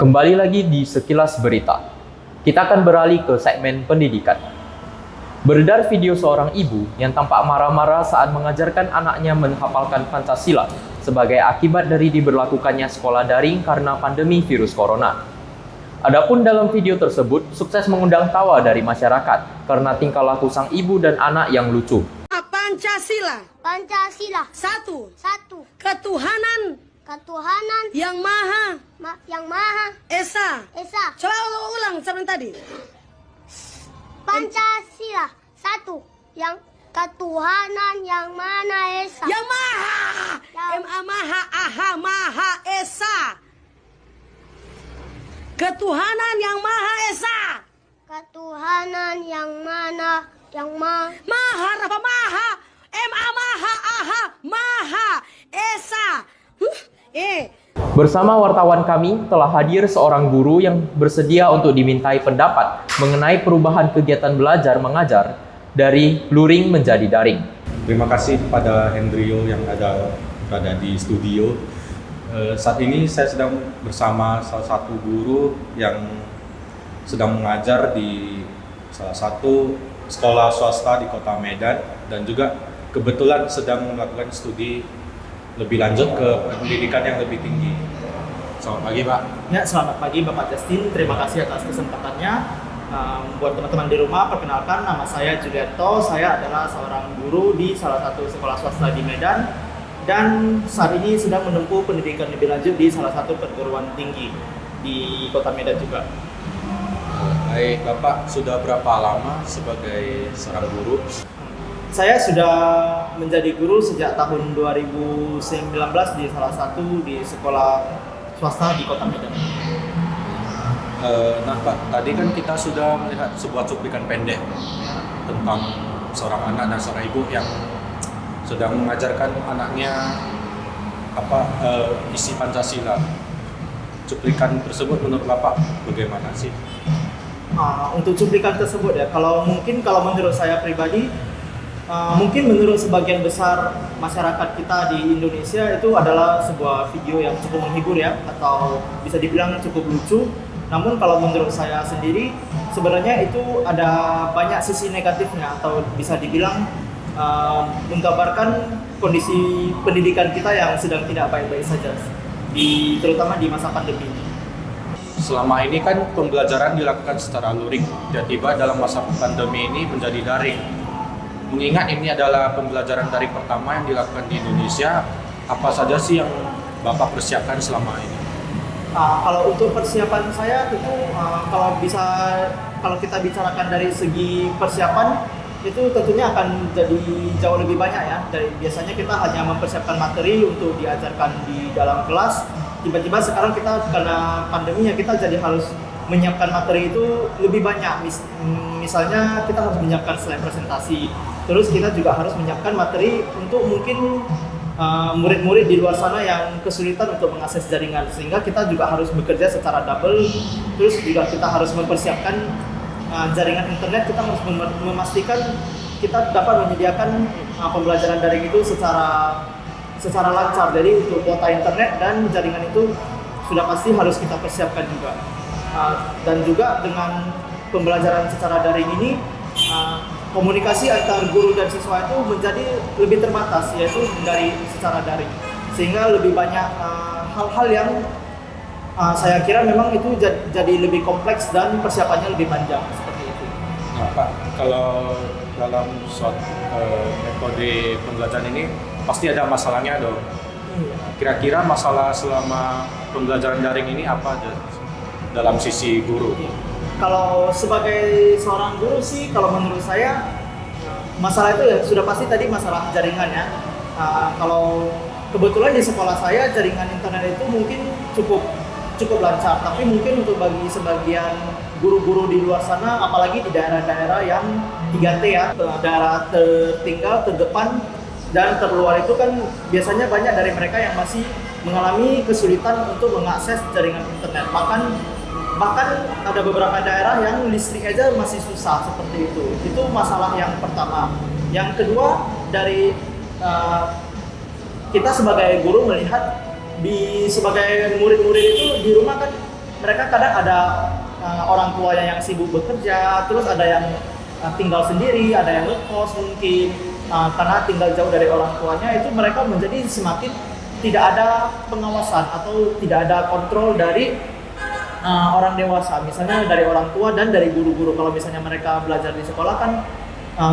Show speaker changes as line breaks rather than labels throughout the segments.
Kembali lagi di Sekilas Berita. Kita akan beralih ke segmen pendidikan. Beredar video seorang ibu yang tampak marah-marah saat mengajarkan anaknya menghafalkan Pancasila sebagai akibat dari diberlakukannya sekolah daring karena pandemi virus corona. Adapun dalam video tersebut sukses mengundang tawa dari masyarakat karena tingkah laku sang ibu dan anak yang lucu.
Pancasila.
Pancasila.
Satu.
Satu.
Ketuhanan
Ketuhanan
yang Maha
yang Maha
Esa.
Esa.
Coba ulang seperti tadi.
Pancasila. Satu. Yang ketuhanan yang Maha Esa.
Yang Maha.
Yang-
M-A Maha Aha Maha Esa. Ketuhanan yang Maha Esa.
Ketuhanan yang mana yang
Maha Rafa Maha. M-A Maha Aha Maha Esa.
Bersama wartawan kami telah hadir seorang guru yang bersedia untuk dimintai pendapat mengenai perubahan kegiatan belajar mengajar dari luring menjadi daring.
Terima kasih kepada Hendrio yang berada di studio. Saat ini saya sedang bersama salah satu guru yang sedang mengajar di salah satu sekolah swasta di Kota Medan dan juga kebetulan sedang melakukan studi lebih lanjut ke pendidikan yang lebih tinggi. Selamat pagi, Pak.
Ya, selamat pagi Bapak Justin. Terima kasih atas kesempatannya. Buat teman-teman di rumah, perkenalkan nama saya Julianto. Saya adalah seorang guru di salah satu sekolah swasta di Medan dan saat ini sedang menempuh pendidikan lebih lanjut di salah satu perguruan tinggi di Kota Medan juga.
Baik, Bapak sudah berapa lama sebagai seorang guru?
Saya sudah menjadi guru sejak tahun 2019 di salah satu di sekolah swasta di Kota Medan.
Nah, Pak, tadi kan kita sudah melihat sebuah cuplikan pendek tentang seorang anak dan seorang ibu yang sedang mengajarkan anaknya isi Pancasila. Cuplikan tersebut menurut Bapak bagaimana sih?
Untuk cuplikan tersebut ya, kalau menurut saya pribadi, mungkin menurut sebagian besar masyarakat kita di Indonesia itu adalah sebuah video yang cukup menghibur ya, atau bisa dibilang cukup lucu. Namun kalau menurut saya sendiri, sebenarnya itu ada banyak sisi negatifnya, atau bisa dibilang menggambarkan kondisi pendidikan kita yang sedang tidak baik-baik saja, terutama di masa pandemi ini.
Selama ini kan pembelajaran dilakukan secara luring, tiba-tiba dalam masa pandemi ini menjadi daring. Mengingat ini adalah pembelajaran daring pertama yang dilakukan di Indonesia, apa saja sih yang Bapak persiapkan selama ini?
Kalau untuk persiapan saya itu kalau kita bicarakan dari segi persiapan itu tentunya akan jadi jauh lebih banyak ya. Biasanya kita hanya mempersiapkan materi untuk diajarkan di dalam kelas. Tiba-tiba sekarang kita karena pandeminya kita jadi harus menyiapkan materi itu lebih banyak. Misalnya kita harus menyiapkan slide presentasi. Terus kita juga harus menyiapkan materi untuk mungkin murid-murid di luar sana yang kesulitan untuk mengakses jaringan, sehingga kita juga harus bekerja secara double. Terus juga kita harus mempersiapkan jaringan internet. Kita harus memastikan kita dapat menyediakan pembelajaran daring itu secara lancar. Jadi untuk kuota internet dan jaringan itu sudah pasti harus kita persiapkan juga. Dan juga dengan pembelajaran secara daring ini, komunikasi antar guru dan siswa itu menjadi lebih terbatas, yaitu dari secara daring, sehingga lebih banyak hal-hal yang saya kira memang itu jadi lebih kompleks dan persiapannya lebih panjang seperti itu.
Nah, Pak, kalau dalam suatu metode pembelajaran ini pasti ada masalahnya dong. Kira-kira masalah selama pembelajaran daring ini apa aja dalam sisi guru?
Kalau sebagai seorang guru sih, kalau menurut saya masalah itu ya sudah pasti tadi masalah jaringan ya. Kalau kebetulan di sekolah saya jaringan internet itu mungkin cukup lancar, tapi mungkin untuk bagi sebagian guru-guru di luar sana, apalagi di daerah-daerah yang 3T ya, daerah tertinggal, terdepan dan terluar, itu kan biasanya banyak dari mereka yang masih mengalami kesulitan untuk mengakses jaringan internet. Bahkan ada beberapa daerah yang listrik aja masih susah seperti itu. Itu masalah yang pertama. Yang kedua, dari kita sebagai guru melihat sebagai murid-murid itu di rumah kan mereka kadang ada orang tuanya yang sibuk bekerja, terus ada yang tinggal sendiri, ada yang ngekos mungkin, karena tinggal jauh dari orang tuanya, itu mereka menjadi semakin tidak ada pengawasan atau tidak ada kontrol dari orang dewasa, misalnya dari orang tua dan dari guru-guru. Kalau misalnya mereka belajar di sekolah kan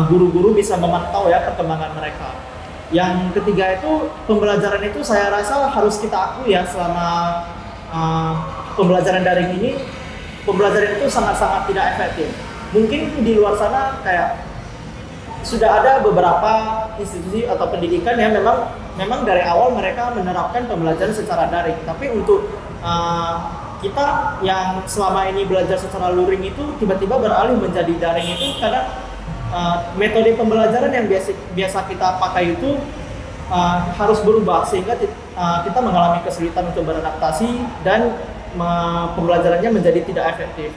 guru-guru bisa memantau ya perkembangan mereka. Yang ketiga itu pembelajaran itu saya rasa harus kita akui ya, selama pembelajaran daring ini, pembelajaran itu sangat-sangat tidak efektif. Mungkin di luar sana kayak sudah ada beberapa institusi atau pendidikan yang memang dari awal mereka menerapkan pembelajaran secara daring. Tapi untuk kita yang selama ini belajar secara luring itu tiba-tiba beralih menjadi daring itu kadang metode pembelajaran yang biasa kita pakai itu harus berubah, sehingga kita mengalami kesulitan untuk beradaptasi dan pembelajarannya menjadi tidak efektif.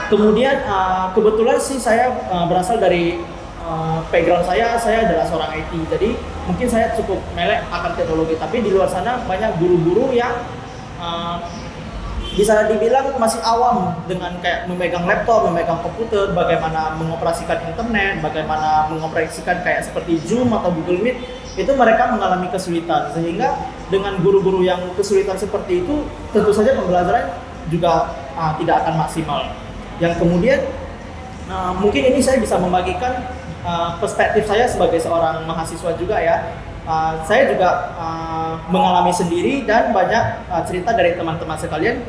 Kemudian kebetulan sih saya berasal dari background saya adalah seorang IT, jadi mungkin saya cukup melek akan teknologi, tapi di luar sana banyak guru-guru yang bisa dibilang masih awam dengan kayak memegang laptop, memegang komputer, bagaimana mengoperasikan internet, bagaimana mengoperasikan kayak seperti Zoom atau Google Meet, itu mereka mengalami kesulitan. Sehingga dengan guru-guru yang kesulitan seperti itu, tentu saja pembelajaran juga tidak akan maksimal. Yang kemudian mungkin ini saya bisa membagikan perspektif saya sebagai seorang mahasiswa juga ya. Saya juga mengalami sendiri dan banyak cerita dari teman-teman sekalian.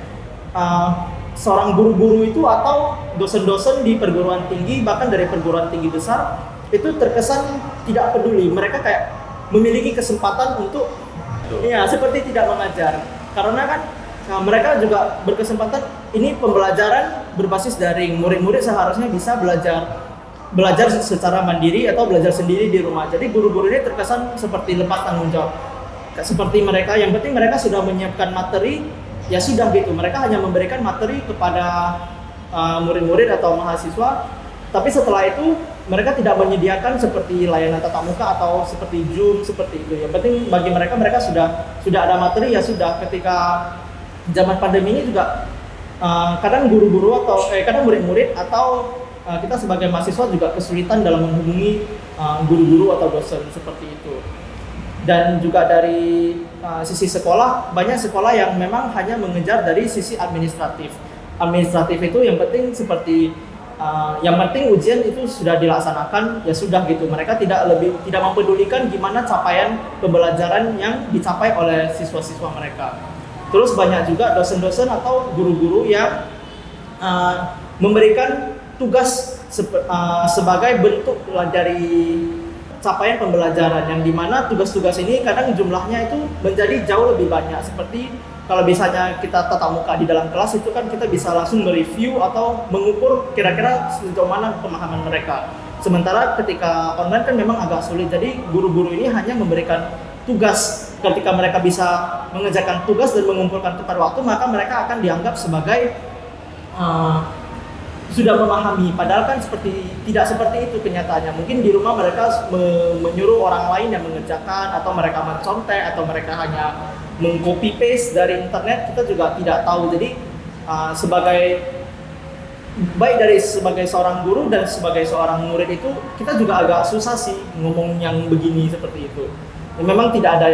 Seorang guru-guru itu atau dosen-dosen di perguruan tinggi, bahkan dari perguruan tinggi besar, itu terkesan tidak peduli. Mereka kayak memiliki kesempatan untuk ya seperti tidak mengajar, karena kan mereka juga berkesempatan ini pembelajaran berbasis daring. Murid-murid seharusnya bisa belajar secara mandiri atau belajar sendiri di rumah. Jadi guru-guru ini terkesan seperti lepas tanggung jawab. Seperti mereka, yang penting mereka sudah menyiapkan materi, ya sudah gitu. Mereka hanya memberikan materi kepada murid-murid atau mahasiswa. Tapi setelah itu mereka tidak menyediakan seperti layanan tatap muka atau seperti Zoom seperti itu. Yang penting bagi mereka sudah ada materi, ya sudah. Ketika zaman pandemi ini juga kadang guru-guru atau kadang murid-murid atau kita sebagai mahasiswa juga kesulitan dalam menghubungi guru-guru atau dosen seperti itu. Dan juga dari sisi sekolah, banyak sekolah yang memang hanya mengejar dari sisi administratif. Administratif itu yang penting seperti yang penting ujian itu sudah dilaksanakan, ya sudah gitu. Mereka tidak mempedulikan gimana capaian pembelajaran yang dicapai oleh siswa-siswa mereka. Terus banyak juga dosen-dosen atau guru-guru yang memberikan tugas sebagai bentuk dari capaian pembelajaran, yang dimana tugas-tugas ini kadang jumlahnya itu menjadi jauh lebih banyak. Seperti kalau misalnya kita tatap muka di dalam kelas itu kan kita bisa langsung mereview atau mengukur kira-kira sejauh mana pemahaman mereka. Sementara ketika online kan memang agak sulit, jadi guru-guru ini hanya memberikan tugas. Ketika mereka bisa mengerjakan tugas dan mengumpulkan tepat waktu, maka mereka akan dianggap sebagai sudah memahami, padahal kan tidak seperti itu kenyataannya. Mungkin di rumah mereka menyuruh orang lain yang mengerjakan, atau mereka mencontek, atau mereka hanya meng-copy paste dari internet, kita juga tidak tahu. Jadi sebagai seorang guru dan sebagai seorang murid itu kita juga agak susah sih ngomong yang begini seperti itu. Memang tidak ada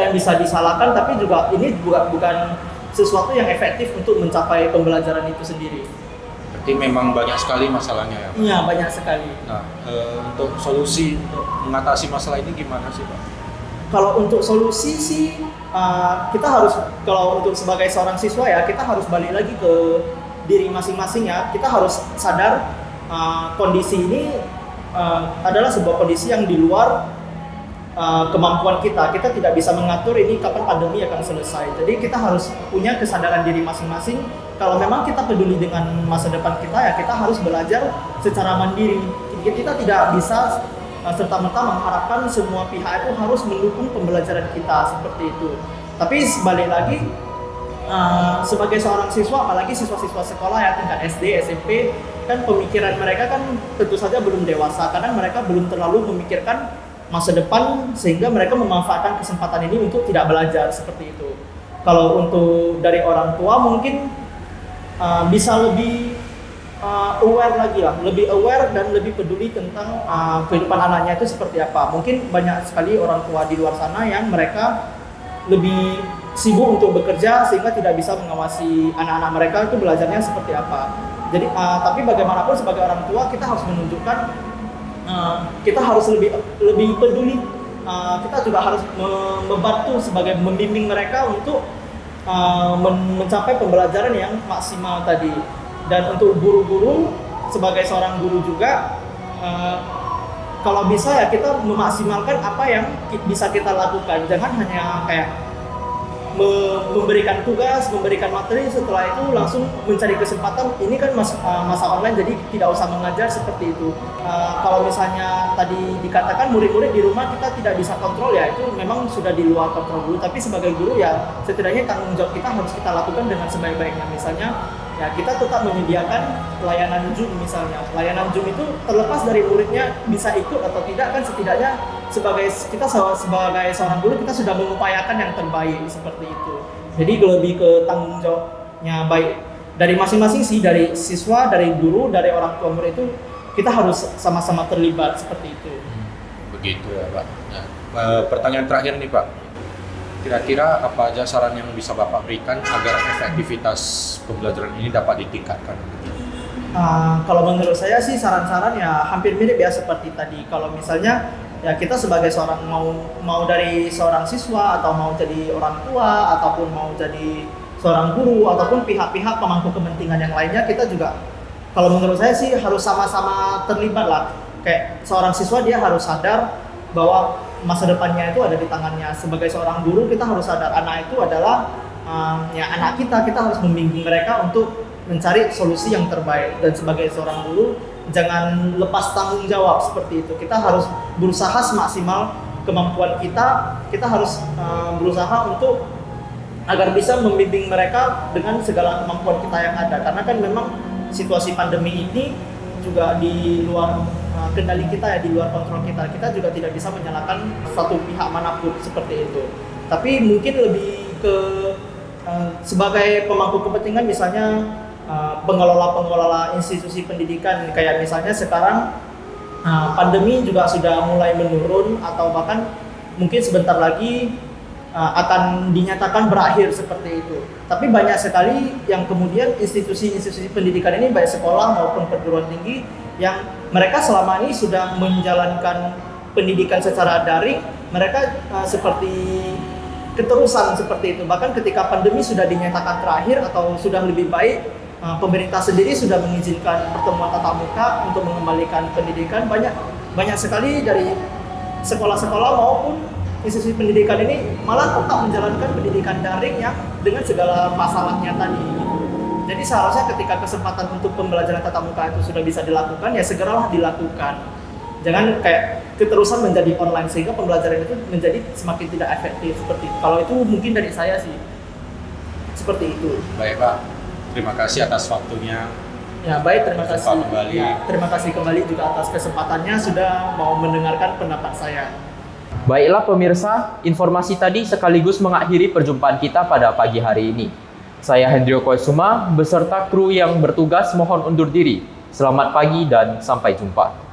yang bisa disalahkan, tapi juga ini bukan sesuatu yang efektif untuk mencapai pembelajaran itu sendiri.
Berarti memang banyak sekali masalahnya ya Pak?
Iya, banyak sekali.
Nah, untuk solusi untuk mengatasi masalah ini gimana sih Pak?
Kalau untuk solusi sih, kita harus, kalau untuk sebagai seorang siswa ya, kita harus balik lagi ke diri masing-masing ya. Kita harus sadar kondisi ini adalah sebuah kondisi yang di luar kemampuan kita. Kita tidak bisa mengatur ini kapan pandemi akan selesai. Jadi kita harus punya kesadaran diri masing-masing. Kalau memang kita peduli dengan masa depan kita, ya kita harus belajar secara mandiri. Kita tidak bisa serta-merta mengharapkan semua pihak itu harus mendukung pembelajaran kita seperti itu. Tapi balik lagi, sebagai seorang siswa, apalagi siswa-siswa sekolah ya tingkat SD, SMP, kan pemikiran mereka kan tentu saja belum dewasa. Kadang mereka belum terlalu memikirkan masa depan, sehingga mereka memanfaatkan kesempatan ini untuk tidak belajar seperti itu. Kalau untuk dari orang tua mungkin bisa lebih aware lagi lah, lebih aware dan lebih peduli tentang kehidupan anaknya itu seperti apa. Mungkin banyak sekali orang tua di luar sana yang mereka lebih sibuk untuk bekerja sehingga tidak bisa mengawasi anak-anak mereka itu belajarnya seperti apa. Jadi tapi bagaimanapun sebagai orang tua kita harus menunjukkan kita harus lebih peduli. Kita juga harus membantu sebagai membimbing mereka untuk mencapai pembelajaran yang maksimal tadi. Dan untuk guru-guru, sebagai seorang guru juga, kalau bisa ya kita memaksimalkan apa yang bisa kita lakukan. Jangan hanya kayak memberikan tugas, memberikan materi, setelah itu langsung mencari kesempatan. Ini kan masa online, jadi tidak usah mengajar seperti itu. Kalau misalnya tadi dikatakan murid-murid di rumah kita tidak bisa kontrol, ya itu memang sudah di luar kontrol guru. Tapi sebagai guru ya setidaknya tanggung jawab kita harus kita lakukan dengan sebaik-baiknya. Misalnya ya kita tetap menyediakan layanan Zoom misalnya. Layanan Zoom itu terlepas dari muridnya bisa ikut atau tidak, kan setidaknya sebagai seorang guru kita sudah mengupayakan yang terbaik seperti itu. Jadi lebih ke tanggung jawabnya baik dari masing-masing sih, dari siswa, dari guru, dari orang tua murid itu kita harus sama-sama terlibat seperti itu.
Begitu ya Pak. Nah, pertanyaan terakhir nih Pak. Kira-kira apa aja saran yang bisa Bapak berikan agar efektivitas pembelajaran ini dapat ditingkatkan?
Kalau menurut saya sih saran-saran ya hampir mirip ya seperti tadi. Kalau misalnya ya kita sebagai seorang mau dari seorang siswa atau mau jadi orang tua ataupun mau jadi seorang guru ataupun pihak-pihak pemangku kepentingan yang lainnya, kita juga kalau menurut saya sih harus sama-sama terlibat lah. Kayak seorang siswa dia harus sadar bahwa masa depannya itu ada di tangannya. Sebagai seorang guru kita harus sadar anak itu adalah ya anak kita harus membimbing mereka untuk mencari solusi yang terbaik. Dan sebagai seorang guru jangan lepas tanggung jawab seperti itu. Kita harus berusaha semaksimal kemampuan kita. Kita harus berusaha untuk agar bisa membimbing mereka dengan segala kemampuan kita yang ada. Karena kan memang situasi pandemi ini juga di luar kendali kita ya, di luar kontrol kita. Kita juga tidak bisa menyalahkan satu pihak manapun seperti itu. Tapi mungkin lebih ke sebagai pemangku kepentingan, misalnya pengelola institusi pendidikan, kayak misalnya sekarang pandemi juga sudah mulai menurun atau bahkan mungkin sebentar lagi akan dinyatakan berakhir seperti itu. Tapi banyak sekali yang kemudian institusi-institusi pendidikan ini, baik sekolah maupun perguruan tinggi, yang mereka selama ini sudah menjalankan pendidikan secara daring, mereka seperti keterusan seperti itu. Bahkan ketika pandemi sudah dinyatakan terakhir atau sudah lebih baik, pemerintah sendiri sudah mengizinkan pertemuan tatap muka untuk mengembalikan pendidikan. Banyak sekali dari sekolah-sekolah maupun institusi pendidikan ini malah tetap menjalankan pendidikan daring yang dengan segala masalahnya tadi. Jadi seharusnya ketika kesempatan untuk pembelajaran tatap muka itu sudah bisa dilakukan, ya segeralah dilakukan. Jangan kayak keterusan menjadi online sehingga pembelajaran itu menjadi semakin tidak efektif seperti itu. Kalau itu mungkin dari saya sih seperti itu.
Baik Pak, terima kasih atas waktunya.
Ya baik, terima kasih.
Kembali.
Ya, terima kasih kembali juga atas kesempatannya sudah mau mendengarkan pendapat saya.
Baiklah pemirsa, informasi tadi sekaligus mengakhiri perjumpaan kita pada pagi hari ini. Saya Hendrio Koesuma beserta kru yang bertugas mohon undur diri. Selamat pagi dan sampai jumpa.